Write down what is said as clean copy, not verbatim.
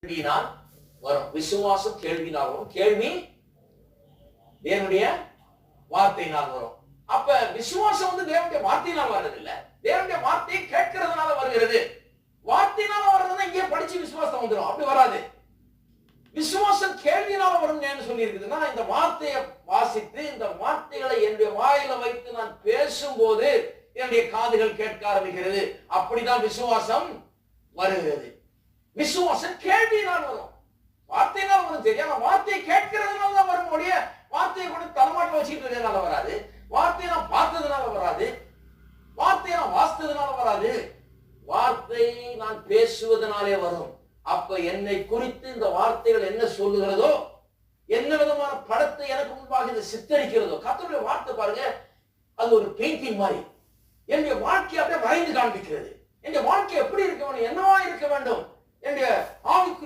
கேள்வியினால் வரும். விசுவாசம் கேள்வியினால் வரும். கேள்வி தேவனுடைய வார்த்தையினால் வரும். அப்ப விசுவாசம் தேவனுடைய வார்த்தையினால் வர்றது இல்ல. தேவனுடைய வார்த்தையை கேட்கிறதுனால வருகிறது. வார்த்தையினால வர்றதுன்னா இங்கே படிச்சு விசுவாசம் வந்துடும். அப்படி வராது. விசுவாசம் கேள்வியினால வரும் சொல்லி இருக்குதுன்னா, இந்த வார்த்தையை வாசித்து இந்த வார்த்தைகளை என்னுடைய வாயில வைத்து நான் பேசும்போது என்னுடைய காதுகள் கேட்க ஆரம்பிக்கிறது. அப்படிதான் விசுவாசம் வருகிறது. விசுவாசம் கேள்வியினால் வரும். வார்த்தையினால் வரும் தெரியும். வார்த்தையை கேட்கிறதுனால தான் வரும். வார்த்தையை கூட தலைமாட்டில் வச்சுட்டு இருக்கிறதுனால வராது. வார்த்தையை நான் பார்த்ததுனால வராது. வார்த்தையை நான் வாசித்ததுனால வராது. வார்த்தை நான் பேசுவதனாலே வரும். அப்ப என்னை குறித்து இந்த வார்த்தைகள் என்ன சொல்லுகிறதோ, என்ன விதமான படத்தை எனக்கு முன்பாக இதை சித்தரிக்கிறதோ, கர்த்தருடைய வார்த்தை பாருங்க, அது ஒரு பெயிண்டிங் மாதிரி என்னுடைய வாழ்க்கையை அப்படியே வரைந்து காண்பிக்கிறது. என்னுடைய வாழ்க்கை எப்படி இருக்க வேண்டும், என்னவா இருக்க வேண்டும், என்னுடைய ஆவிக்குரிய